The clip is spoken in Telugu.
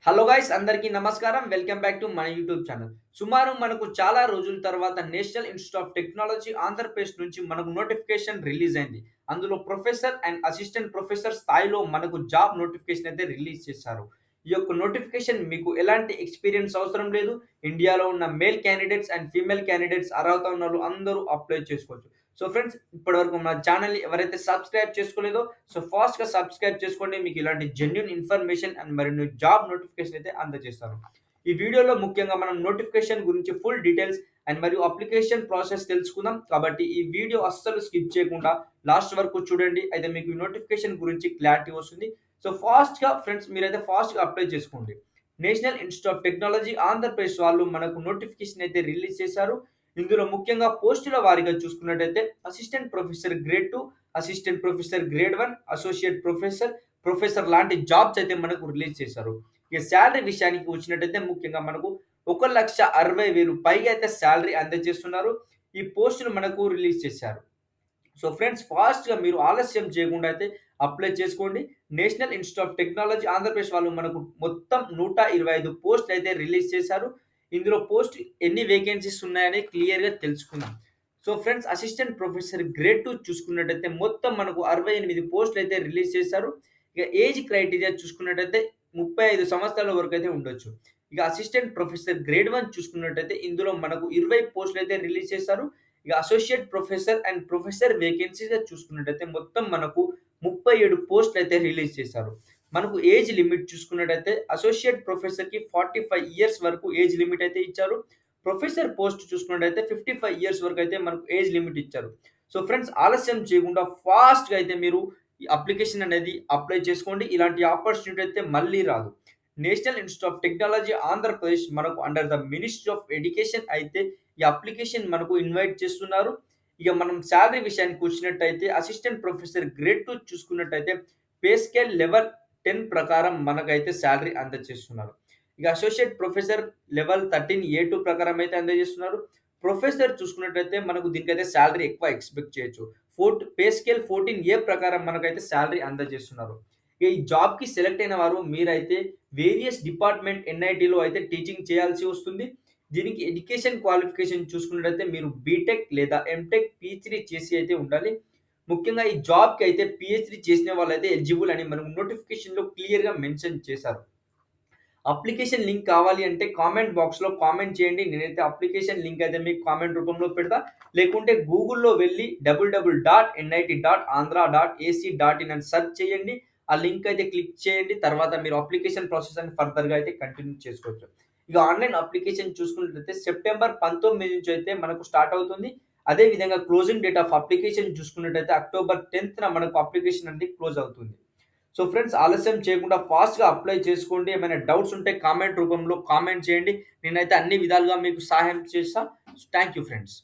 హలో గైస్ అందరికీ నమస్కారం. వెల్కమ్ బ్యాక్ టు మన యూట్యూబ్ ఛానల్. సుమారు మనకు చాలా రోజుల తర్వాత national institute of technology Andhra Pradesh నుంచి మనకు నోటిఫికేషన్ రిలీజ్ అయింది. అందులో ప్రొఫెసర్ అండ్ అసిస్టెంట్ ప్రొఫెసర్ స్థాయిలో మనకు జాబ్ నోటిఫికేషన్ అయితే రిలీజ్ చేశారు. ఈ యొక్క నోటిఫికేషన్ మీకు ఎలాంటి ఎక్స్‌పీరియన్స్ అవసరం లేదు. ఇండియాలో ఉన్న male candidates and female candidates అర్హత ఉన్నోళ్ళు అందరూ అప్లై చేసుకోవచ్చు. సో ఫ్రెండ్స్, ఇప్పటివరకు మన ఛానెల్‌ని ఎవరైతే సబ్స్క్రైబ్ చేసుకోలేదో ఫాస్ట్‌గా సబ్స్క్రైబ్ చేసుకోండి. మీకు ఇలాంటి జెన్యూన్ ఇన్ఫర్మేషన్ అండ్ మరిన్ని జాబ్ నోటిఫికేషన్ అయితే అందజేస్తాను. ఈ వీడియోలో ముఖ్యంగా మనం నోటిఫికేషన్ గురించి ఫుల్ డీటెయిల్స్ అండ్ మరియు అప్లికేషన్ ప్రాసెస్ తెలుసుకుందాం. కాబట్టి ఈ వీడియో అస్సలు స్కిప్ చేయకుండా లాస్ట్ వరకు చూడండి. అయితే మీకు ఈ నోటిఫికేషన్ గురించి క్లారిటీ వస్తుంది. సో ఫాస్ట్‌గా ఫ్రెండ్స్, మీరైతే ఫాస్ట్‌గా అప్లై చేసుకోండి. National institute of technology Andhra Pradesh వాళ్ళు మనకు నోటిఫికేషన్ అయితే రిలీజ్ చేశారు. ఇందులో ముఖ్యంగా పోస్టుల వారీగా చూసుకున్నట్టయితే assistant professor grade 2, assistant professor grade 1, associate professor, professor లాంటి జాబ్స్ అయితే మనకు రిలీజ్ చేశారు. ఇక సాలరీ విషయానికి వచ్చినట్టయితే ముఖ్యంగా మనకు 1,60,000 పైగా అయితే సాలరీ అందజేస్తున్నారు. ఈ పోస్టులు మనకు రిలీజ్ చేశారు. సో ఫ్రెండ్స్, ఫాస్ట్‌గా మీరు ఆలస్యం చేయకుండా అయితే అప్లై చేసుకోండి. National institute of technology Andhra Pradesh వాళ్ళు మనకు మొత్తం 125 పోస్టులు అయితే రిలీజ్ చేశారు. ఇందులో పోస్ట్ ఎన్ని వేకెన్సీస్ ఉన్నాయని క్లియర్‌గా తెలుసుకుందాం. So friends, assistant professor grade 2 చూసుకున్నట్టయితే మొత్తం మనకు 68 పోస్టులు అయితే రిలీజ్ చేశారు. ఇక ఏజ్ క్రైటీరియా చూసుకున్నట్టయితే 35 సంవత్సరాల వరకు అయితే ఉండొచ్చు. ఇక అసిస్టెంట్ ప్రొఫెసర్ గ్రేడ్ 1 చూసుకున్నట్టయితే ఇందులో మనకు 20 పోస్టులు అయితే రిలీజ్ చేశారు. ఇక అసోసియేట్ ప్రొఫెసర్ అండ్ ప్రొఫెసర్ వేకెన్సీగా చూసుకున్నట్టయితే మొత్తం మనకు 37 పోస్టులు అయితే రిలీజ్ చేశారు. మనకు ఏజ్ లిమిట్ చూసుకున్నట్టయితే అసోసియేట్ ప్రొఫెసర్‌కి 45 ఇయర్స్ వరకు ఏజ్ లిమిట్ అయితే ఇచ్చారు. ప్రొఫెసర్ పోస్ట్ చూసుకున్నట్టయితే 55 ఇయర్స్ వరకు అయితే మనకు ఏజ్ లిమిట్ ఇచ్చారు. సో ఫ్రెండ్స్, ఆలస్యం చేయకుండా ఫాస్ట్‌గా అయితే మీరు ఈ అప్లికేషన్ అనేది అప్లై చేసుకోండి. ఇలాంటి ఆపర్చునిటీ అయితే మళ్ళీ రాదు. National institute of technology Andhra Pradesh మనకు under the ministry of education అయితే ఈ అప్లికేషన్ మనకు ఇన్వైట్ చేస్తున్నారు. ఇక మనం సాలరీ విషయానికి వచ్చినట్టయితే అసిస్టెంట్ ప్రొఫెసర్ గ్రేడ్ 2 చూసుకున్నట్టయితే పే స్కేల్ లెవెల్ 10 ప్రకారం మనకైతే సాలరీ అందజేస్తున్నారు. ఇక అసోసియేట్ ప్రొఫెసర్ లెవెల్ 13 A2 ప్రకారం అయితే అందజేస్తున్నారు. ప్రొఫెసర్ చూసుకున్నట్టయితే మనకు దీనికైతే సాలరీ ఎక్కువ ఎక్స్‌పెక్ట్ చేయొచ్చు. పే స్కేల్ 14 A ప్రకారం మనకైతే సాలరీ అందజేస్తున్నారు. ఇక ఈ జాబ్‌కి సెలెక్ట్ అయిన వారు మీరైతే వేరియస్ డిపార్ట్‌మెంట్ ఎన్‌ఐటీలో అయితే టీచింగ్ చేయాల్సి వస్తుంది. దీనికి ఎడ్యుకేషన్ క్వాలిఫికేషన్ చూసుకున్నట్టయితే మీరు బీటెక్ లేదా ఎంటెక్, పీహెచ్‌డీ చేసి అయితే ఉండాలి. ముఖ్యంగా ఈ జాబ్‌కి అయితే పీహెచ్‌డీ చేసిన వాళ్ళైతే ఎలిజిబుల్ అని మనకు నోటిఫికేషన్‌లో క్లియర్‌గా మెన్షన్ చేశారు. అప్లికేషన్ లింక్ కావాలి అంటే కామెంట్ బాక్స్‌లో కామెంట్ చేయండి. నేనైతే అప్లికేషన్ లింక్ అయితే మీకు కామెంట్ రూపంలో పెడతా. లేకుంటే గూగుల్‌లో వెళ్లి www.nit.andhra.ac.in అని సెర్చ్ చేయండి. ఆ లింక్ అయితే క్లిక్ చేయండి. తర్వాత మీరు అప్లికేషన్ ప్రాసెస్ అని ఫర్దర్‌గా అయితే కంటిన్యూ చేసుకోవచ్చు. ఇక ఆన్‌లైన్ అప్లికేషన్ చూసుకున్నట్లయితే సెప్టెంబర్ 19 నుంచి అయితే మనకు స్టార్ట్ అవుతుంది. అదే విధంగా క్లోజింగ్ డేట్ ఆఫ్ అప్లికేషన్ చూసుకున్నట్టయితే అక్టోబర్ 10థ్ మనకు అప్లికేషన్ అనేది క్లోజ్ అవుతుంది. సో ఫ్రెండ్స్, ఆలస్యం చేయకుండా ఫాస్ట్‌గా అప్లై చేసుకోండి. ఏమైనా డౌట్స్ ఉంటే కామెంట్ రూపంలో కామెంట్ చేయండి. నేనైతే అన్ని విధాలుగా మీకు సహాయం చేస్తా. Thank you friends.